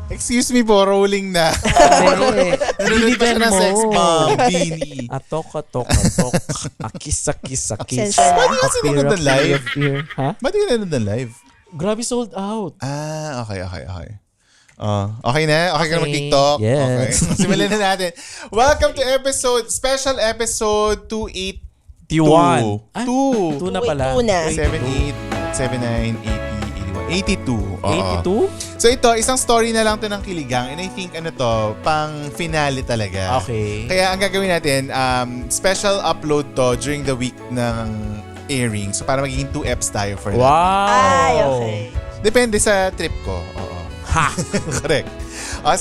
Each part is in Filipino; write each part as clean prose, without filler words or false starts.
Excuse me po, rolling na. Nanonood pa siya ng sex bomb, Bini. Atok. Akis. Ba't di ka sinunod ng live? Ha? Ba't di ka nanonood ng live? Grabe, sold out. Okay. Okay na? Okay ka na mag-TikTok? Yes. Okay. Simulan na natin. Welcome to special episode 282. 2 na pala. 2 na. 78, 79, 80, 81, 82. 82? So ito, isang story na lang to ng Kiligang and I think pang finale talaga. Okay. Kaya ang gagawin natin, special upload to during the week ng airing. So para magiging 2 eps tayo for that. Wow! Ay, okay. Depende sa trip ko. Oo. Ha! Correct.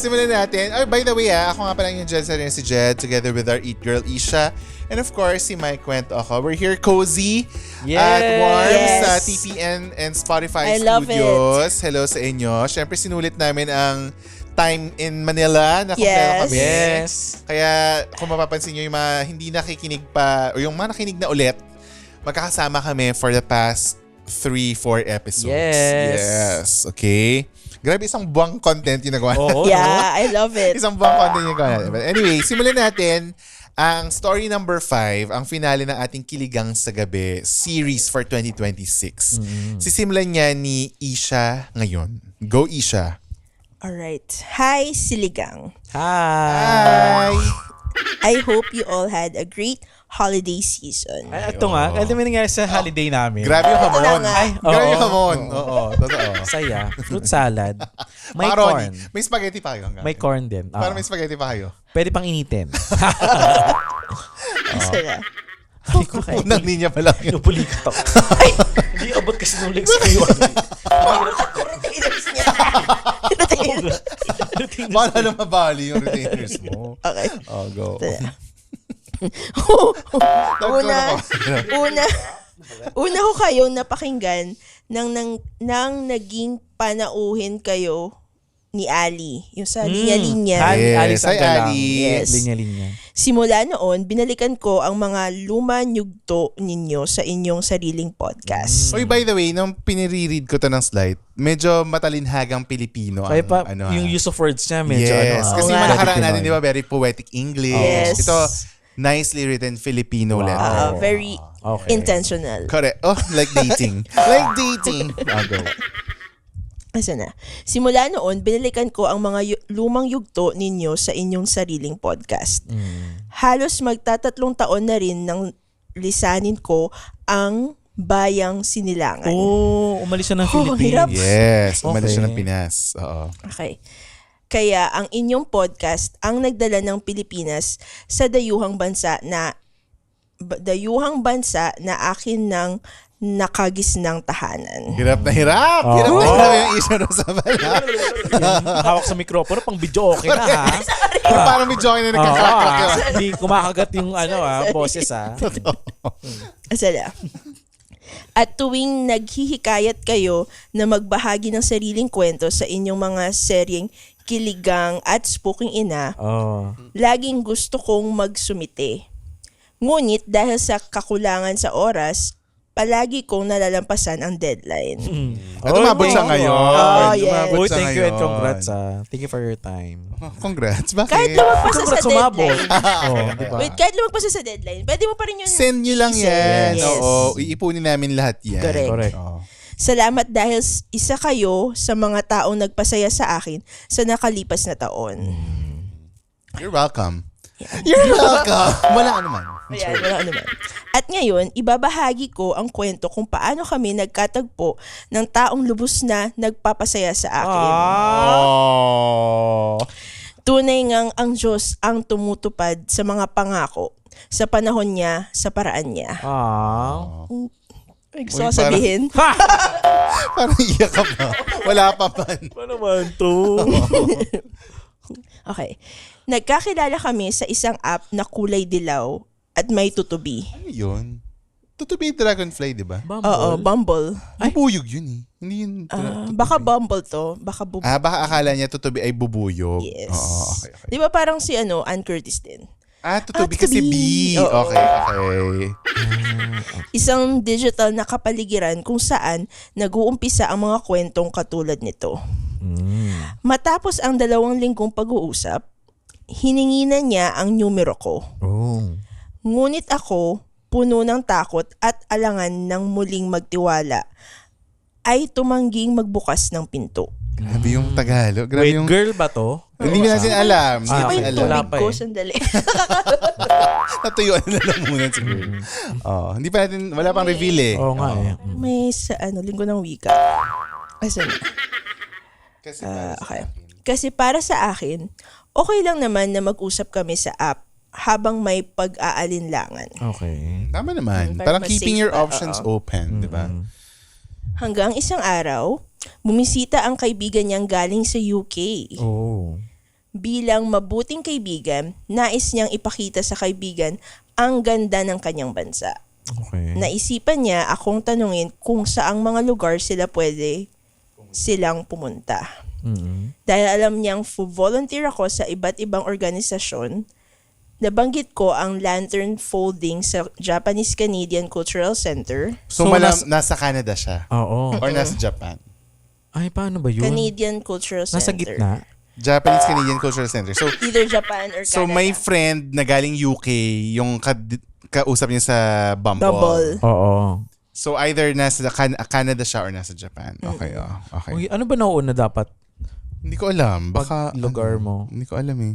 Simulan natin. By the way, ako nga pala yung Jed Sarina, si Jed, together with our Eat Girl, Isha. And of course, si Mike Kwento ako. We're here cozy at Warm sa TPN and Spotify I love Studios. Hello sa inyo. Siyempre, sinulit namin ang time in Manila na kumpleto kami. Yes. Kaya kung mapapansin nyo yung mga hindi nakikinig pa o yung mga nakinig na ulit, magkakasama kami for the past 3-4 episodes. Yes. Okay. Grabe, isang buwang content yung nagawa. Oo. Yeah, I love it. Isang buwang content yung nagawa natin. But anyway, simulan natin ang story number 5, ang finale ng ating Kiligang sa Gabi series for 2026. Sisimulan niya ni Isha ngayon. Go, Isha. Alright. Hi, Siligang. Hi! I hope you all had a great holiday season. Ay, ito nga. Ito may nangyari sa holiday namin. Grabe yung hamon. Ito na nga. Grabe yung Oo. hamon. Oo, totoo. Saya. Fruit salad. May Macaroni. corn. May spaghetti pa kayo hanggang. May corn din. Parang may spaghetti pa kayo. Pwede pang initin. Isa na. Hindi ko kayo. Unang linya pa lang yun. Pinupulikat ako. Hindi abot kasi nung legs ko yun. Retainers niya. Para na mabali yung retainers mo. Okay. Go. Ito na. Una ko kayong napakinggan nang naging panauhin kayo ni Ali. Yung sa linya-linya. Yes. Alice ang Hi, galang. Ali. Yes. Linya-linya. Simula noon, binalikan ko ang mga lumanyugto ninyo sa inyong sariling podcast. Oy, by the way, nung pinire-read ko to ng slide, medyo matalinhagang Pilipino. Kaya pa, ha? yung use of words niya medyo Yes, kasi Oo yung nga. nakaraan natin, di ba, very poetic English. Yes. Ito, nicely written Filipino Wow. letter. Very Okay. intentional. Correct. Oh, like dating. Like dating. Go. Asa na? Simula noon, binalikan ko ang mga lumang yugto ninyo sa inyong sariling podcast. Halos magtatatlong taon na rin nang lisanin ko ang Bayang Sinilangan. Umalis siya ng hirap. Philippines. Yes, umalis Okay. siya ng Pinas. Oo. Okay. Kaya ang inyong podcast ang nagdala ng Pilipinas sa dayuhang bansa na akin ng nakagisnang tahanan. Hirap na hirap. Hirap na hirap yung isa na sa bala. Hawak sa mikropono, pang video okay na ha. Parang may joke na nagkakakak yun. Hindi kumakagat yung boses Asala. At tuwing naghihikayat kayo na magbahagi ng sariling kwento sa inyong mga seryeng Kiligang at Spooking Ina, laging gusto kong magsumite. Ngunit dahil sa kakulangan sa oras, palagi kong nalalampasan ang deadline. At umabot siya ngayon. Yes. Umabot siya Thank you and ngayon. congrats Thank you for your time. Congrats. Bakit? Kahit lumagpas sa Congrats umabot. deadline. Diba? Wait, kahit lumagpas sa deadline, pwede mo pa rin yun. Send nyo lang i-send. yan. Yes. Oo. Iipunin namin lahat yan. Correct. Oo. Salamat dahil isa kayo sa mga taong nagpasaya sa akin sa nakalipas na taon. You're welcome. You're welcome. Wala ka naman. Ayan, wala naman. At ngayon, ibabahagi ko ang kwento kung paano kami nagkatagpo ng taong lubos na nagpapasaya sa akin. Oh. Tunay ngang ang Diyos ang tumutupad sa mga pangako sa panahon niya, sa paraan niya. Gusto ko sabihin? Parang iyak ka pa. Wala pa man. Ano naman to? Okay. Nagkakilala kami sa isang app na kulay dilaw at may tutubi. Ano yun? Tutubi Dragonfly, di ba? Oo, Bumble. Bubuyog yun eh. Hindi yun. Baka Bumble to. Baka Bumble. Baka akala niya tutubi ay bubuyog. Yes. Oo, okay. Di ba parang si Ann Curtis din? Tutubi kasi B. Oo. Okay. Isang digital na kapaligiran kung saan nag-uumpisa ang mga kwentong katulad nito. Matapos ang 2 linggong pag-uusap, hiningi na niya ang numero ko. Oh. Ngunit ako, puno ng takot at alangan ng muling magtiwala, ay tumangging magbukas ng pinto. Grabe yung Tagalog. Grabe Wait, yung... girl ba to? Hindi mo natin alam. Hindi Ano mo ba yung alam. Wala tubig pa ko? eh. Sandali. Natuyuan na lang muna siguro. Hindi pa natin, wala pang reveal eh. Oo nga eh. May sa linggo ng wika. Asan na? Kasi para sa Okay. akin. Kasi para sa akin, okay lang naman na mag-usap kami sa app habang may pag-aalinlangan. Okay. Tama naman. Para Parang mas keeping safe your pa, options open, di ba? Hanggang isang araw, bumisita ang kaibigan niyang galing sa UK. Oh. Bilang mabuting kaibigan, nais niyang ipakita sa kaibigan ang ganda ng kanyang bansa. Okay. Naisipan niya akong tanungin kung saang mga lugar sila pwede silang pumunta. Dahil alam niyang volunteer ako sa iba't ibang organisasyon, nabanggit ko ang lantern folding sa Japanese Canadian Cultural Center. So, nasa Canada siya. Oo. Or nasa Japan. Ay, paano ba yun? Canadian Cultural Center. Nasa gitna? Japanese Canadian Cultural Center. So, Either Japan or Canada. so may friend na galing UK, yung kausap niya sa Bumble. Double. Oo. So, either nasa Canada siya or nasa Japan. Okay, okay. Uy, ano ba nauuna dapat? Hindi ko alam. Baka, Pag lugar mo. Hindi ko alam eh.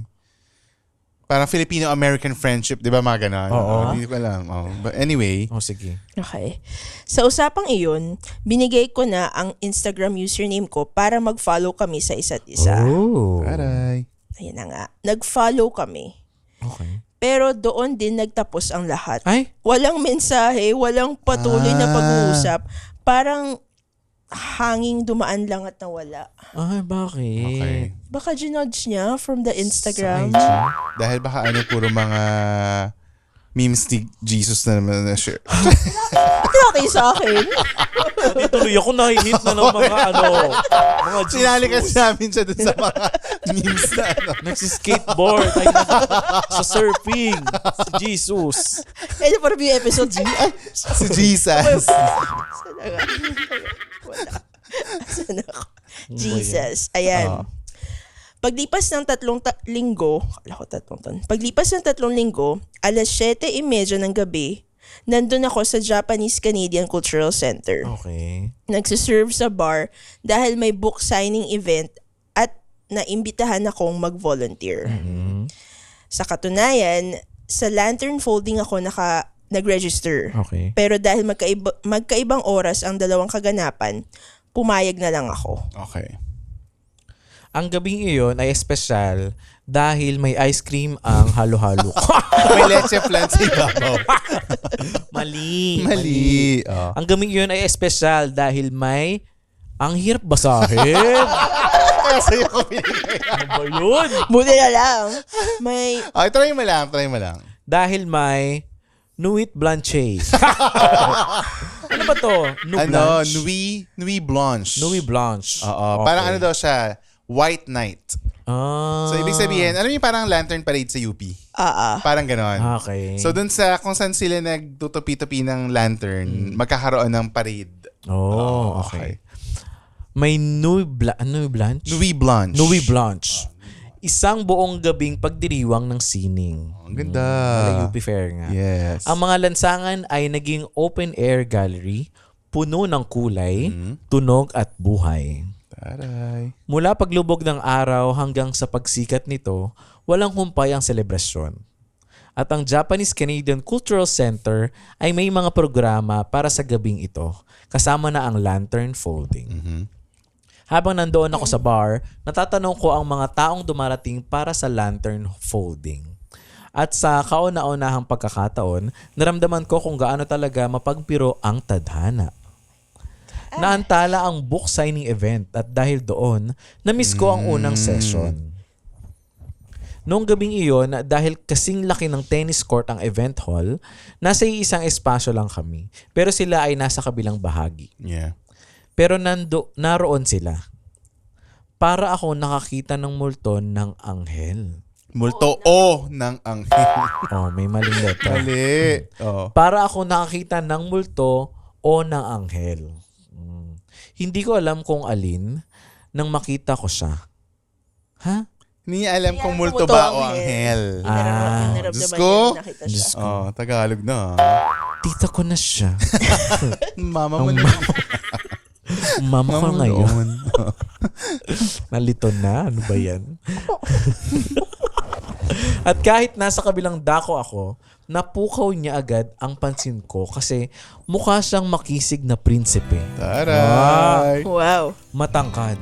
Parang Filipino-American friendship, di ba mga ganon? Oo. Hindi ko alam. But anyway, Oh, sige. Okay. Sa usapang iyon, binigay ko na ang Instagram username ko para mag-follow kami sa isa't isa. Oh. aray. Ayun na nga. Nag-follow kami. Okay. Pero doon din nagtapos ang lahat. Ay? Walang mensahe, walang patuloy na pag-uusap. Parang hanging dumaan lang at nawala. Ay, bakit? Okay. Baka ginudge niya from the Instagram. Sa IG? Dahil baka puro mga memes ni Jesus na naman na share. Okay sa akin. Tuloy ako nahihit na ng mga mga Jesus. Sinali kasi namin siya dun sa mga memes na Nagsiskateboard. Ay, sa surfing. Si Jesus. Ano para yung episode? si Jesus. Wala. Saan ako? Jesus. Ayan. Paglipas ng 3 linggo, paglipas ng 3 linggo, alas 7:30 ng gabi, nandun ako sa Japanese Canadian Cultural Center. Okay. Nagsiserve sa bar dahil may book signing event at naimbitahan akong mag-volunteer. Sa katunayan, sa lantern folding ako nag-register. Okay. Pero dahil magkaibang oras ang 2 kaganapan, pumayag na lang ako. Okay. Ang gabing iyon ay espesyal dahil may ice cream ang halo-halo. May leche flan sa ibabaw. Mali. Mali. Ang gabing iyon ay espesyal dahil may ang hirap basahin. Kaya sa'yo ko pinigay. Ano ba yun? Buti na lang. May Okay, try mo lang. Dahil may Nuit Blanche. Ano ba to? Nuit Blanche. Nuit Blanche. Oo. Okay. Parang ano daw siya, White Night. Ah. So, ibig sabihin, alam niyo parang lantern parade sa UP. Parang ganon. Okay. So, dun sa kung saan sila nagtutupi-tupi ng lantern, magkakaroon ng parade. Oh, okay. May Nuit Blanche? Nuit Blanche. Nuit Blanche. Isang buong gabing pagdiriwang ng sining. Ang ganda. Wala UP Fair nga. Yes. Ang mga lansangan ay naging open-air gallery, puno ng kulay, tunog at buhay. Taray. Mula paglubog ng araw hanggang sa pagsikat nito, walang humpay ang selebrasyon. At ang Japanese Canadian Cultural Center ay may mga programa para sa gabing ito, kasama na ang lantern folding. Habang nandoon ako sa bar, natatanong ko ang mga taong dumarating para sa lantern folding. At sa kauna-unahang pagkakataon, naramdaman ko kung gaano talaga mapagpiro ang tadhana. Naantala ang book signing event at dahil doon, na-miss ko ang unang session. Noong gabing iyon, dahil kasing laki ng tennis court ang event hall, nasa isang espasyo lang kami. Pero sila ay nasa kabilang bahagi. Yeah. Pero naroon sila. Para ako nakakita ng multo ng anghel. Multo O ng anghel. Oh, may maling letra. Mali. Oh. Para ako nakakita ng multo o ng anghel. Hindi ko alam kung alin nang makita ko siya. Ha? Hindi niya alam kung multo multo ba ang o anghel. Naramdaman Diyos niya ko. na nakita siya. Diyos ko. Tagalog na. Tita ko na siya. Mama mo Ang na. Mama ko Mama ngayon. noon. Nalito na. Ano ba yan? At kahit nasa kabilang dako ako, napukaw niya agad ang pansin ko kasi mukha siyang makisig na prinsipe. Taray. Wow. Matangkad,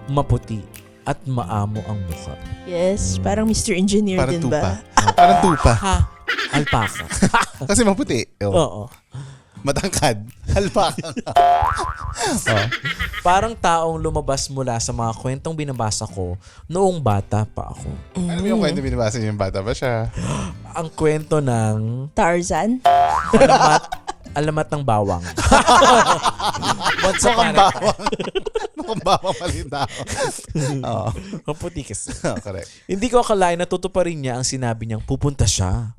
maputi, at maamo ang mukha. Yes, parang Mr. Engineer Parang din tupa. ba? Parang tupa. Ha? Alpaka. Kasi maputi. Oo. Matangkad. Alpaka. Parang taong lumabas mula sa mga kwentong binabasa ko noong bata pa ako. Ano yung kwento binabasa niyo yung bata ba siya? Ang kwento ng Tarzan? alamat ng bawang. Once upon a time. Bawang. Mukhang bawang malita ako. Oo. Ang puti kasi. Correct. Hindi ko akalain na tutuparin niya ang sinabi niyang pupunta siya.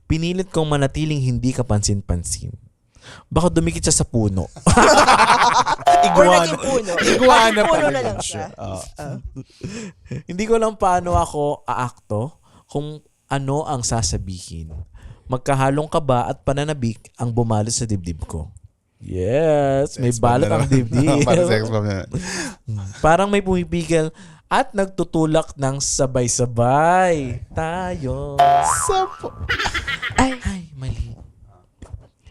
Pinilit kong manatiling hindi kapansin-pansin. Baka dumikit siya sa puno. Or naging puno? Iguana Puno pa na rin lang siya. Hindi ko lang paano ako aakto kung ano ang sasabihin. Magkahalong kaba at pananabik ang bumalot sa dibdib ko. Yes, may Sex bomb balot na ang naman. dibdib. Parang sex bomb na. Parang may pumipigil at nagtutulak ng sabay-sabay. Tayo. Ay, mali.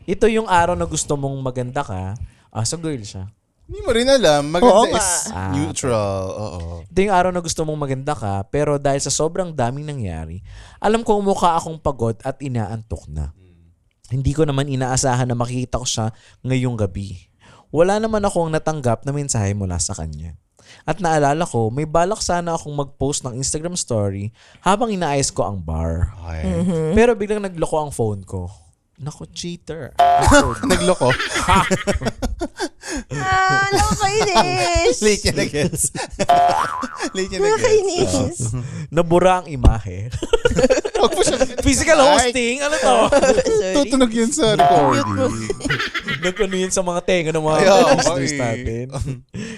Ito yung araw na gusto mong maganda ka. So girl siya. Hindi mo rin alam. Maganda Oo nga. is neutral. Oo. Ito yung araw na gusto mong maganda ka, pero dahil sa sobrang daming nangyari, alam kong mukha akong pagod at inaantok na. Hindi ko naman inaasahan na makikita ko siya ngayong gabi. Wala naman akong natanggap na mensahe mula sa kanya. At naalala ko, may balak sana akong mag-post ng Instagram story habang inaayos ko ang bar. Okay. Pero biglang nagloko ang phone ko. Naku, cheater. Nagloko. Nakakainis! Late yan na gets. Late yan na gets. Nakakainis. Nabura ang imahe. Huwag po siya. Physical hosting? Ano to? Sorry. Tutunog yun sa recording. Nagkano yun sa mga tenga ng mga Ayaw, listeners okay. natin.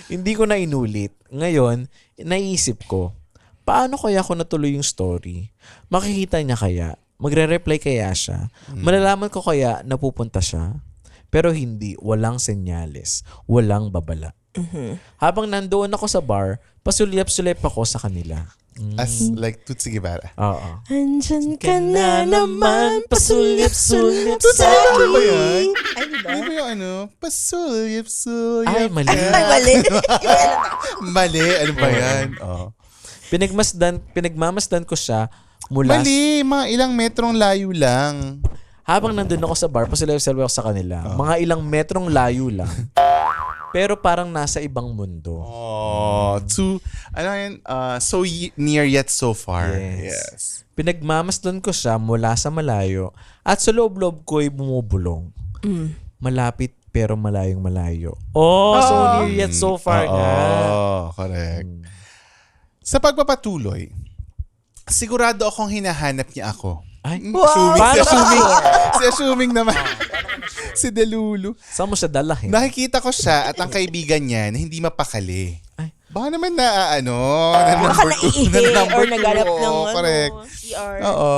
Hindi ko na inulit. Ngayon, naisip ko, paano kaya ako natuloy yung story? Makikita niya kaya? Magre-reply kaya siya? Malalaman ko kaya napupunta siya? Pero hindi, walang senyales, walang babala. Habang nandoon ako sa bar, pasulyap-sulyap ako sa kanila. As like Tutsi Guevara. Oo. Andyan ka na naman, pasulyap-sulyap Tutsi sa Guevara ba akin. yan? Ay, diba? Hindi ba yung ano? Pasulyap-sulyap. Ay, mali. Ay, mali. Mali. Ano ba yan? Oh. Pinagmamasdan ko siya mula Mali. Mga ilang metrong layo lang. habang nandun ako sa bar, pasulyap-sulyap ako sa kanila. Mga ilang metrong layo lang. Pero parang nasa ibang mundo. Oh, ano yan? So near yet so far. Yes. Yes. Pinagmamasdan ko siya mula sa malayo at sa loob-loob ko'y bumubulong. Malapit pero malayong malayo. So near yet so far nga. Correct. Sa pagpapatuloy, sigurado akong hinahanap niya ako. Ay, Assuming, paano si assuming naman. Si Delulu. saan mo siya dalahin? Nakikita ko siya at ang kaibigan niya na hindi mapakali. Ay. Baka naman na Baka naiihi or naganap ng correct. CR. Oo.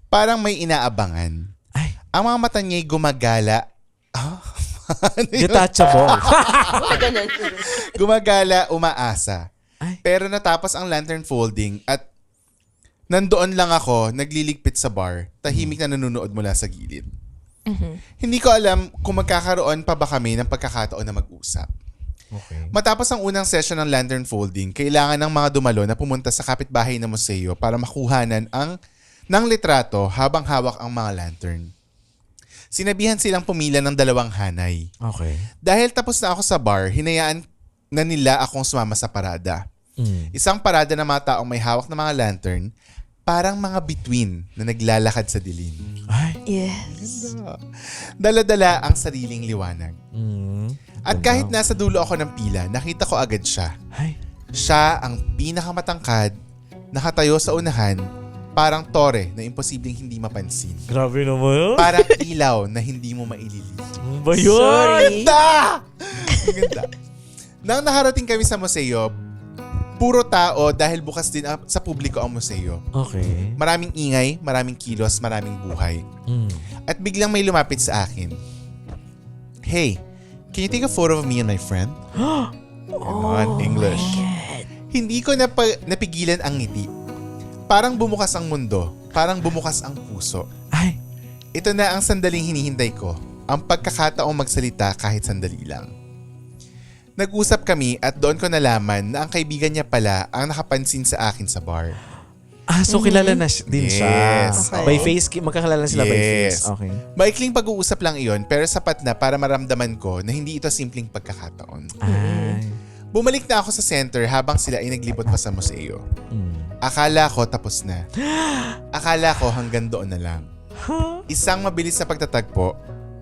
Parang may inaabangan. Ay, Ang mga mata niya'y gumagala. Ano yun? detachable. Ganun. Gumagala, umaasa. Ay. Pero natapos ang lantern folding at nandoon lang ako, nagliligpit sa bar, tahimik na nanonood mula sa gilid. Hindi ko alam kung magkakaroon pa ba kami ng pagkakataon na mag-usap. Okay. Matapos ang unang session ng lantern folding, kailangan ng mga dumalo na pumunta sa kapitbahay ng museo para makuhanan ng litrato habang hawak ang mga lantern. Sinabihan silang pumila ng 2 hanay. Okay. Dahil tapos na ako sa bar, hinayaan na nila akong sumama sa parada. Isang parada ng mga taong may hawak na mga lantern, parang mga bituin na naglalakad sa dilim. Ay. Yes. Dala-dala ang sariling liwanag. At Ganda. kahit nasa dulo ako ng pila, nakita ko agad siya. Ay. Siya ang pinakamatangkad, nakatayo sa unahan, parang tore na imposibleng hindi mapansin. Grabe naman. Parang ilaw na hindi mo maililiw. Ano ba yun? Sorry. Ganda! Ang ganda. Nang nakarating kami sa museo, Puro tao dahil bukas din sa publiko ang museo. Okay. Maraming ingay, maraming kilos, maraming buhay. At biglang may lumapit sa akin. Hey, can you take a photo of me and my friend? English. Hindi ko napigilan ang ngiti. Parang bumukas ang mundo. Parang bumukas ang puso. Ay. Ito na ang sandaling hinihintay ko. Ang pagkakataong magsalita kahit sandali lang. Nag-usap kami at doon ko nalaman na ang kaibigan niya pala ang nakapansin sa akin sa bar. So kilala na din siya. Yes. Okay. By face, magkakilala sila by face. Yes. Okay. Maikling pag-uusap lang iyon pero sapat na para maramdaman ko na hindi ito simpleng pagkakataon. Ay. Bumalik na ako sa center habang sila ay naglibot pa sa museo. Akala ko tapos na. Akala ko hanggang doon na lang. Isang mabilis na pagtatagpo,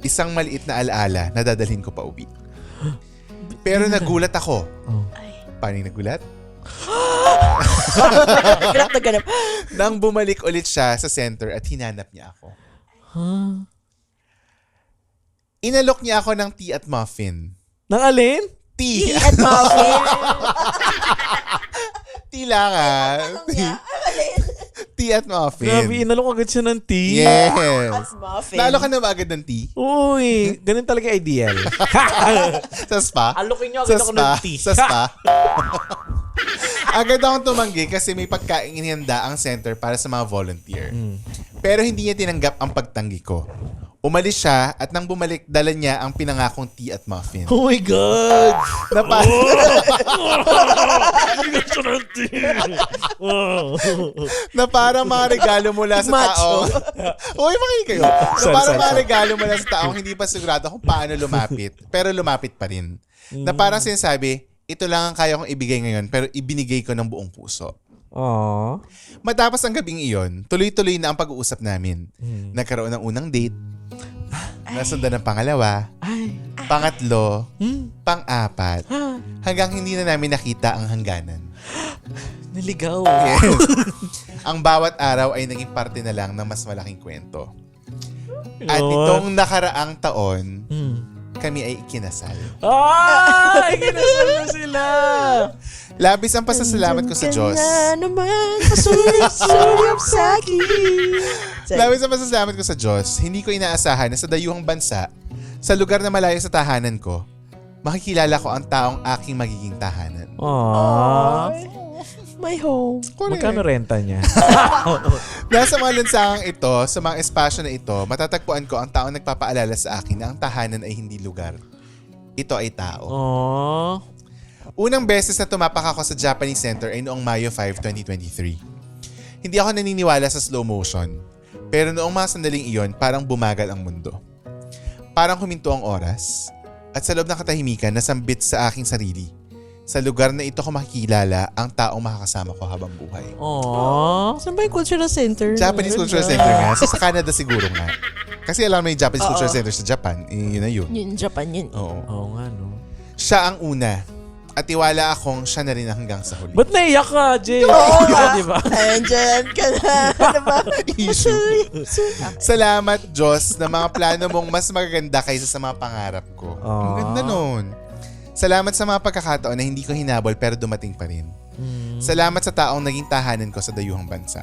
isang maliit na alaala na dadalhin ko pa uwi. Pero nagulat ako. Paano yung nagulat? Ganap na ganap. Nang bumalik ulit siya sa center at hinanap niya ako. Inalok niya ako ng tea at muffin. Nang alin? Tea. At muffin. Tea lang Tea at muffin. Grabe, inalok agad siya ng tea. Yes. Muffin. Naalo ka na ba agad ng tea? Uy, ganun talaga ideal. Sa spa? Alokin niyo agad ako ng tea. Sa spa? Agad akong tumanggi kasi may pagkain inihanda ang center para sa mga volunteer. Pero hindi niya tinanggap ang pagtanggi ko. Umalis siya at nang bumalik, dala niya ang pinangakong tea at muffin. Oh my God! Na parang mga regalo mula sa taong... Uy, makinig kayo. Na parang mga regalo mula sa taong hindi pa sigurado kung paano lumapit. Pero lumapit pa rin. Na parang sinasabi, ito lang ang kaya kong ibigay ngayon pero ibinigay ko ng buong puso. Aww. Matapos ang gabing iyon, tuloy-tuloy na ang pag-uusap namin. Nagkaroon ng unang date, nasundan ng pangalawa, pangatlo, pang-apat, hanggang hindi na namin nakita ang hangganan. Naligaw. Yes. Ang bawat araw ay naging parte na lang ng mas malaking kwento. At itong nakaraang taon, kami ay ikinasal. Ay! Kinasal na sila! Labis ang pasasalamat ko sa Diyos. naman, pasulip sa akin. Labis ang pasasalamat ko sa Diyos. Hindi ko inaasahan na sa dayuhang bansa, sa lugar na malayo sa tahanan ko, makikilala ko ang taong aking magiging tahanan. Aww. My home. Magkano renta niya? Nasa mga lansangang ito, sa mga espasyo na ito, matatagpuan ko ang taong nagpapaalala sa akin na ang tahanan ay hindi lugar. Ito ay tao. Aww. Unang beses na tumapak ako sa Japanese Center ay noong Mayo 5, 2023. Hindi ako naniniwala sa slow motion. Pero noong mga sandaling iyon, parang bumagal ang mundo. Parang huminto ang oras. At sa loob ng katahimikan, nasambit sa aking sarili. Sa lugar na ito ko makikilala ang taong makakasama ko habang buhay. Aww. Saan ba yung cultural center? Japanese Cultural Center nga. Sa Canada siguro nga. Kasi alam mo yung Japanese Cultural Center sa Japan. Yun na yun. Yun, Japan yun. Oo. Oo nga, no? Siya ang una. At tiwala akong siya na rin hanggang sa huli. Ba't naiyak ka, Jay? Diba? Andyan ka na. Ano ba? Salamat, Diyos, na mga plano mong mas magaganda kaysa sa mga pangarap ko. Ang ganda nun. Salamat sa mga pagkakataon na hindi ko hinabol pero dumating pa rin. Salamat sa taong naging tahanan ko sa dayuhang bansa.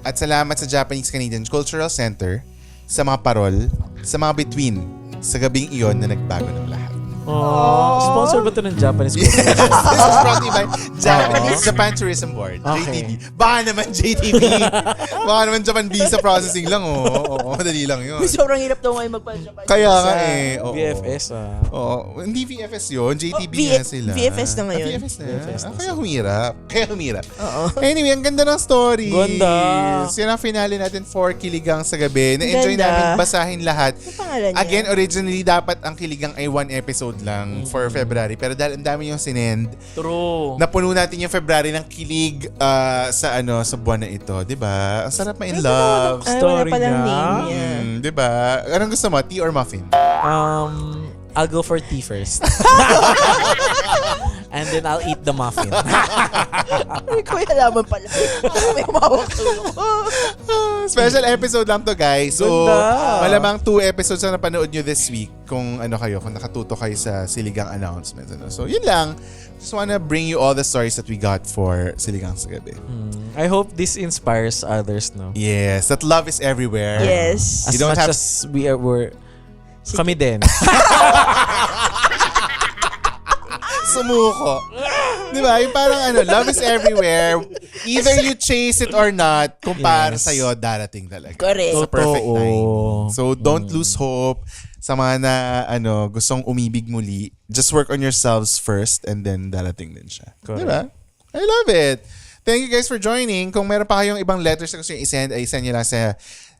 At salamat sa Japanese Canadian Cultural Center, sa mga parol, sa mga between, sa gabing iyon na nagbago ng lahat. Sponsor ba ito ng Japanese Yes, Cultural this Center? is brought to you by Japan Tourism Board, Okay. JTB. Baka naman JTB. Baka naman Japan Visa Processing lang, Oo, madali lang yun. Sobrang hirap daw ngayon magpa-Japan. Kaya nga oo. BFS, Oo, hindi VFS yun. JTB Oh, nga sila. VFS na ngayon. VFS na. VFS na Kaya humirap. Oo. Anyway, ang ganda ng story. Ganda. Yan ang finale natin for Kiligang sa Gabi. Na-enjoy Ganda. namin basahin lahat. Ano pangalan niya? Again, originally dapat ang Kiligang ay 1 episode lang for February. Pero dahil ang dami yung sinend, True. napuno natin yung February ng kilig sa buwan na ito. Diba? Ang sarap ma-in love. Ay, wala Story palang niya. name niya. Diba? Anong gusto mo? Tea or muffin? I'll go for tea first. And then I'll eat the muffin. Ay, kuya laman pala. May umawak sa ulo ko. Special episode lang to, guys. So, Ganda. malamang 2 episodes na napanood nyo this week kung kung nakatuto kayo sa Siligang announcements. So, yun lang. Just wanna bring you all the stories that we got for Siligang sa Gabi. I hope this inspires others, no? Yes, that love is everywhere. Yes. As You don't much have- as we were... Kami din. Sumuko. Di ba? Yung parang love is everywhere. Either you chase it or not, kung para Yes. sa'yo, darating talaga. Correct. Sa perfect Totoo. timing. So, don't lose hope. Sa mga na, gustong umibig muli, just work on yourselves first and then darating din siya. Correct. Di ba? I love it. Thank you guys for joining. Kung meron pa kayong ibang letters na gusto nyo i-send, ay send nyo lang sa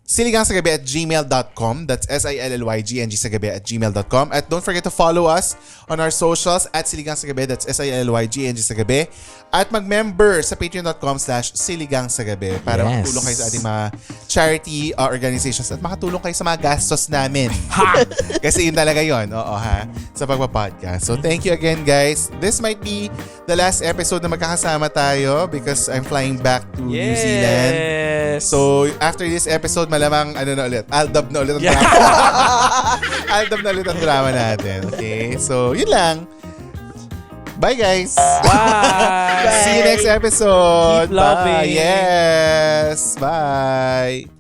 siligangsagabi@gmail.com. That's SILLYGNG@gmail.com. At don't forget to follow us on our socials at siligangsagabi. That's SILLYGNG. At mag-member sa patreon.com/siligangsagabi para Yes. makatulong kayo sa ating mga charity organizations at makatulong kayo sa mga gastos namin. Kasi yun talaga yun. Oo ha. Sa pagpa-podcast. So thank you again, guys. This might be the last episode na magkakasama tayo because I'm flying back to New Zealand. Yes. So, after this episode, malamang na ulit. Aldab na ulit ang drama. Aldab na ulit ang drama natin. Okay? So, yun lang. Bye, guys. Bye. See you next episode. Keep loving. Bye. Yes. Bye.